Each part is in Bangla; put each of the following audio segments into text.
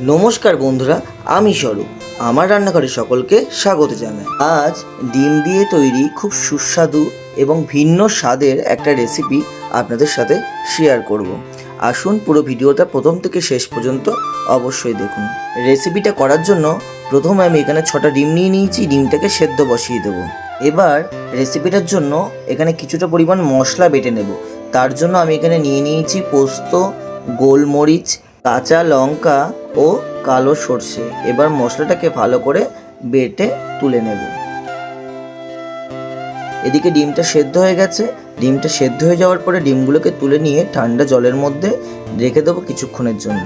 নমস্কার বন্ধুরা, আমি স্বরূপ। আমার রান্নাঘরে সকলকে স্বাগত জানাই। আজ ডিম দিয়ে তৈরি খুব সুস্বাদু এবং ভিন্ন স্বাদের একটা রেসিপি আপনাদের সাথে শেয়ার করব। আসুন পুরো ভিডিওটা প্রথম থেকে শেষ পর্যন্ত অবশ্যই দেখুন। রেসিপিটা করার জন্য প্রথমে আমি এখানে 6টা ডিম নিয়ে নিয়েছি। ডিমটাকে সেদ্ধ বসিয়ে দেবো। এবার রেসিপিটার জন্য এখানে কিছুটা পরিমাণ মশলা বেটে নেব। তার জন্য আমি এখানে নিয়ে নিয়েছি পোস্ত, গোলমরিচ, কাঁচা লঙ্কা ও কালো সর্ষে। এবার মশলাটাকে ভালো করে বেটে তুলে নেব। এদিকে ডিমটা সেদ্ধ হয়ে গেছে। ডিমটা সেদ্ধ হয়ে যাওয়ার পরে ডিমগুলোকে তুলে নিয়ে ঠান্ডা জলের মধ্যে রেখে দেবো কিছুক্ষণের জন্য।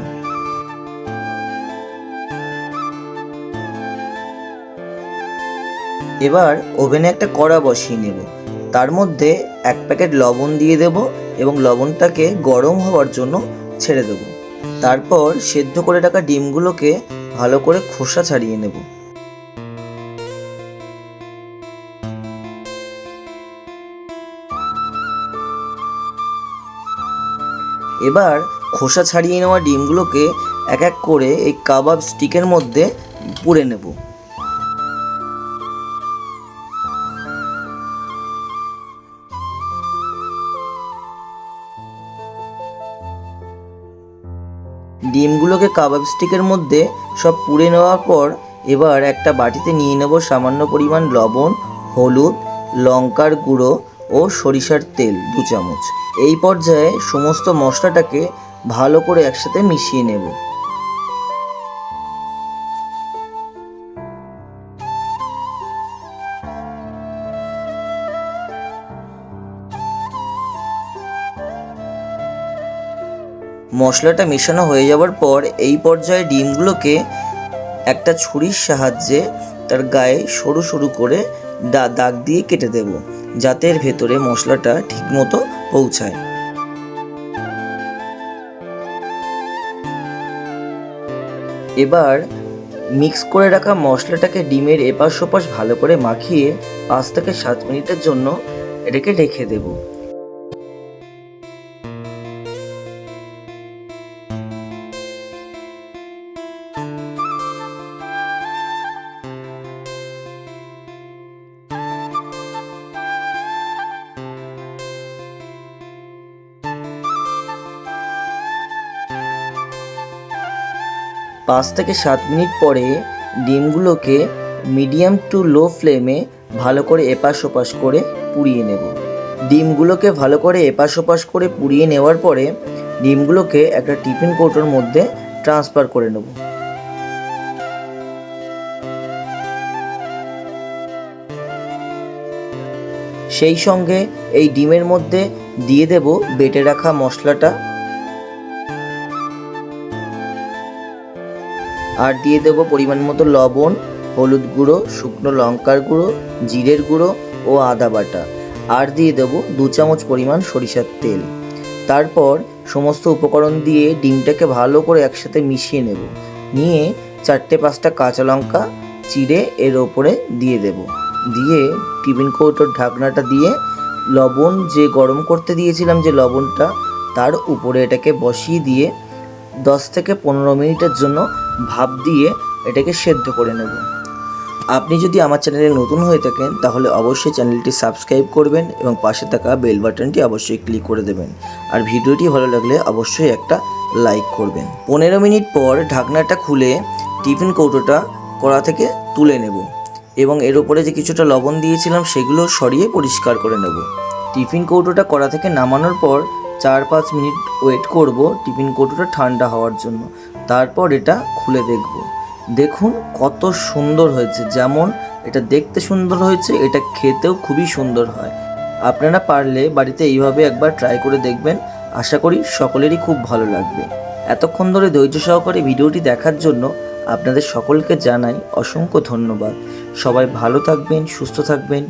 এবার ওভেনে একটা কড়া বসিয়ে নেব। তার মধ্যে 1 প্যাকেট লবণ দিয়ে দেব এবং লবণটাকে গরম হওয়ার জন্য ছেড়ে দেব। তারপর সেদ্ধ করে রাখা ডিমগুলোকে ভালো করে খোসা ছাড়িয়ে নেব। এবার খোসা ছাড়িয়ে নেওয়া ডিমগুলোকে এক এক করে এই কাবাব স্টিকের মধ্যে পুরে নেব। ডিমগুলোকে কাবাব স্টিকের মধ্যে সব পুড়ে নেওয়ার পর এবার একটা বাটিতে নিয়ে নেব সামান্য পরিমাণ লবণ, হলুদ, লঙ্কার গুঁড়ো ও সরিষার তেল 2 চামচ। এই পর্যায়ে সমস্ত মশলাটাকে ভালো করে একসাথে মিশিয়ে নেব। মশলাটা মেশানো হয়ে যাওয়ার পর এই পর্যায়ে ডিমগুলোকে একটা ছুরির সাহায্যে তার গায়ে সরু সরু করে দাগ দিয়ে কেটে দেব, যাতে এর ভেতরে মশলাটা ঠিকমতো পৌঁছায়। এবার মিক্স করে রাখা মশলাটাকে ডিমের এপাশ ওপাশ ভালো করে মাখিয়ে 5 থেকে 7 মিনিটের জন্য এটাকে রেখে দেব। পাঁচ থেকে 7 মিনিট পরে ডিমগুলোকে মিডিয়াম টু লো ফ্লেমে ভালো করে এপাশ ওপাশ করে পুড়িয়ে নেব। ডিমগুলোকে ভালো করে এপাশ ওপাশ করে পুড়িয়ে নেওয়ার পরে ডিমগুলোকে একটা টিফিন কৌটোর মধ্যে ট্রান্সফার করে নেব। সেই সঙ্গে এই ডিমের মধ্যে দিয়ে দেব বেটে রাখা মশলাটা, আর দিয়ে দেবো পরিমাণ মতো লবণ, হলুদ গুঁড়ো, শুকনো লঙ্কার গুঁড়ো, জিরের গুঁড়ো ও আদা বাটা, আর দিয়ে দেবো 2 চামচ পরিমাণ সরিষার তেল। তারপর সমস্ত উপকরণ দিয়ে ডিমটাকে ভালো করে একসাথে মিশিয়ে নেব। নিয়ে 4-5টা কাঁচা লঙ্কা চিড়ে এর ওপরে দিয়ে দেব। দিয়ে টিফিন কৌটোর ঢাকনাটা দিয়ে লবণ যে গরম করতে দিয়েছিলাম যে লবণটা, তার উপরে এটাকে বসিয়ে দিয়ে 10 থেকে 15 মিনিটের জন্য ভাপ দিয়ে এটাকে সেদ্ধ করে নেব। আপনি যদি আমার চ্যানেলে নতুন হয়ে থাকেন তাহলে অবশ্যই চ্যানেলটি সাবস্ক্রাইব করবেন এবং পাশে থাকা বেল বাটনটি অবশ্যই ক্লিক করে দেবেন। আর ভিডিওটি ভালো লাগলে অবশ্যই একটা লাইক করবেন। 15 মিনিট পর ঢাকনাটা খুলে টিফিন কৌটোটা কড়া থেকে তুলে নেব এবং এর উপরে যে কিছুটা লবণ দিয়েছিলাম সেগুলো সরিয়ে পরিষ্কার করে নেব। টিফিন কৌটোটা কড়া থেকে নামানোর পর 4-5 মিনিট ওয়েট করব টিফিন কৌটোটা ঠান্ডা হওয়ার জন্য। তারপর এটা খুলে দেখব। দেখুন কত সুন্দর হয়েছে। যেমন এটা দেখতে সুন্দর হয়েছে, এটা খেতেও খুবই সুন্দর হয়। আপনারা পারলে বাড়িতে এইভাবে একবার ট্রাই করে দেখবেন। আশা করি সকলেরই খুব ভালো লাগবে। এতক্ষণ ধরে ধৈর্য সহকারে ভিডিওটি দেখার জন্য আপনাদের সকলকে জানাই অসংখ্য ধন্যবাদ। সবাই ভালো থাকবেন, সুস্থ থাকবেন।